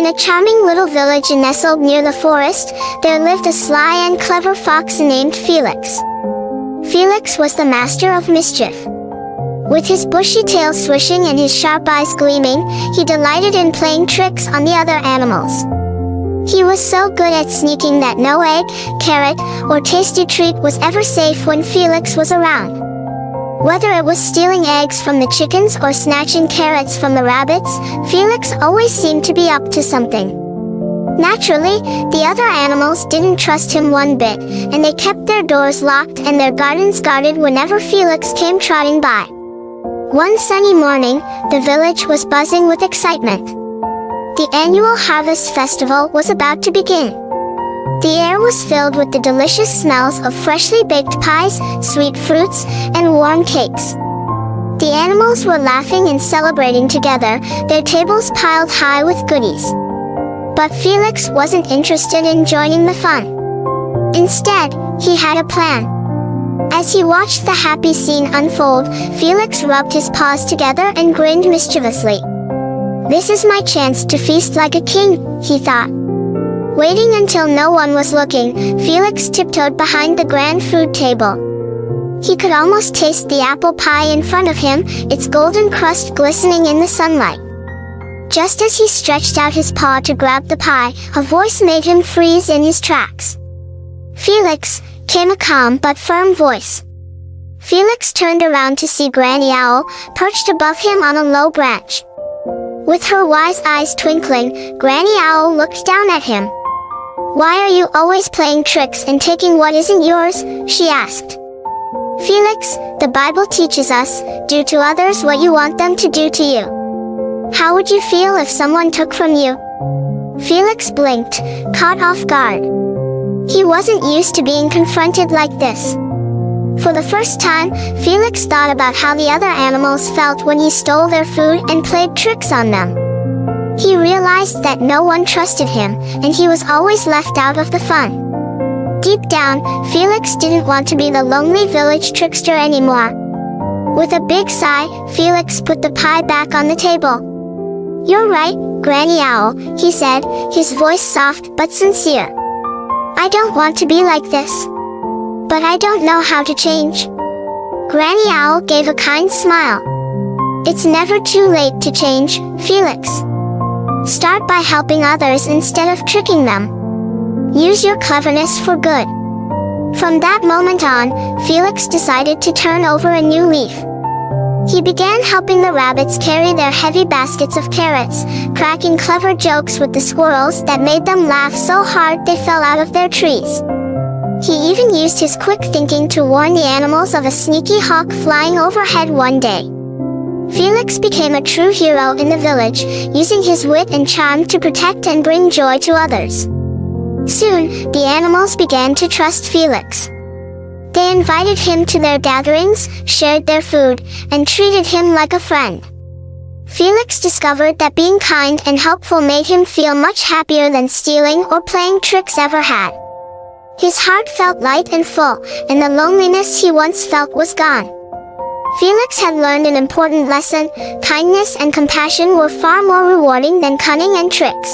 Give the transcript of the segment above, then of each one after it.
In a charming little village nestled near the forest, there lived a sly and clever fox named Felix. Felix was the master of mischief. With his bushy tail swishing and his sharp eyes gleaming, he delighted in playing tricks on the other animals. He was so good at sneaking that no egg, carrot, or tasty treat was ever safe when Felix was around. Whether it was stealing eggs from the chickens or snatching carrots from the rabbits, Felix always seemed to be up to something. Naturally, the other animals didn't trust him one bit, and they kept their doors locked and their gardens guarded whenever Felix came trotting by. One sunny morning, the village was buzzing with excitement. The annual harvest festival was about to begin. The air was filled with the delicious smells of freshly baked pies, sweet fruits, and warm cakes. The animals were laughing and celebrating together, their tables piled high with goodies. But Felix wasn't interested in joining the fun. Instead, he had a plan. As he watched the happy scene unfold, Felix rubbed his paws together and grinned mischievously. "This is my chance to feast like a king," he thought. Waiting until no one was looking, Felix tiptoed behind the grand food table. He could almost taste the apple pie in front of him, its golden crust glistening in the sunlight. Just as he stretched out his paw to grab the pie, a voice made him freeze in his tracks. "Felix," came a calm but firm voice. Felix turned around to see Granny Owl, perched above him on a low branch. With her wise eyes twinkling, Granny Owl looked down at him. "Why are you always playing tricks and taking what isn't yours?" she asked. "Felix, the Bible teaches us, do to others what you want them to do to you. How would you feel if someone took from you?" Felix blinked, caught off guard. He wasn't used to being confronted like this. For the first time, Felix thought about how the other animals felt when he stole their food and played tricks on them. He realized that no one trusted him, and he was always left out of the fun. Deep down, Felix didn't want to be the lonely village trickster anymore. With a big sigh, Felix put the pie back on the table. "You're right, Granny Owl," he said, his voice soft but sincere. "I don't want to be like this. But I don't know how to change." Granny Owl gave a kind smile. "It's never too late to change, Felix. Start by helping others instead of tricking them. Use your cleverness for good." From that moment on, Felix decided to turn over a new leaf. He began helping the rabbits carry their heavy baskets of carrots, cracking clever jokes with the squirrels that made them laugh so hard they fell out of their trees. He even used his quick thinking to warn the animals of a sneaky hawk flying overhead one day. Felix became a true hero in the village, using his wit and charm to protect and bring joy to others. Soon, the animals began to trust Felix. They invited him to their gatherings, shared their food, and treated him like a friend. Felix discovered that being kind and helpful made him feel much happier than stealing or playing tricks ever had. His heart felt light and full, and the loneliness he once felt was gone. Felix had learned an important lesson: kindness and compassion were far more rewarding than cunning and tricks.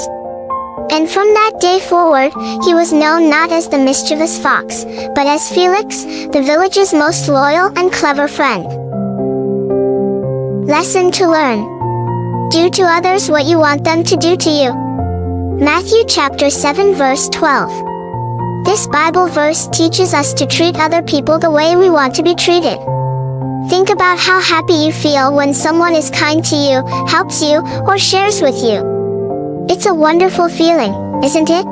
And from that day forward, he was known not as the mischievous fox, but as Felix, the village's most loyal and clever friend. Lesson to learn. Do to others what you want them to do to you. Matthew chapter 7 verse 12. This Bible verse teaches us to treat other people the way we want to be treated. Think about how happy you feel when someone is kind to you, helps you, or shares with you. It's a wonderful feeling, isn't it?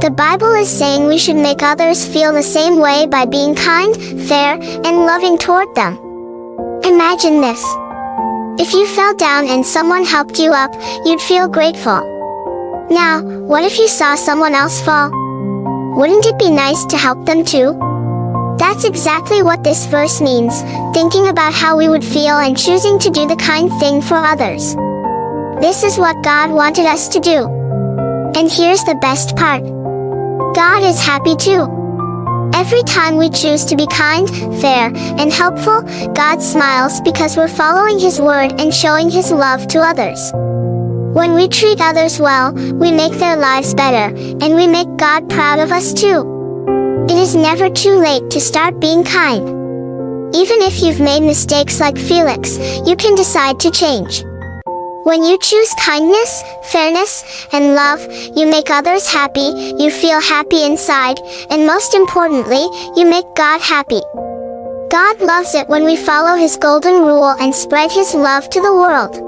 The Bible is saying we should make others feel the same way by being kind, fair, and loving toward them. Imagine this. If you fell down and someone helped you up, you'd feel grateful. Now, what if you saw someone else fall? Wouldn't it be nice to help them too? That's exactly what this verse means, thinking about how we would feel and choosing to do the kind thing for others. This is what God wanted us to do. And here's the best part. God is happy too. Every time we choose to be kind, fair, and helpful, God smiles because we're following His word and showing His love to others. When we treat others well, we make their lives better, and we make God proud of us too. It is never too late to start being kind. Even if you've made mistakes like Felix, you can decide to change. When you choose kindness, fairness, and love, you make others happy, you feel happy inside, and most importantly, you make God happy. God loves it when we follow His golden rule and spread His love to the world.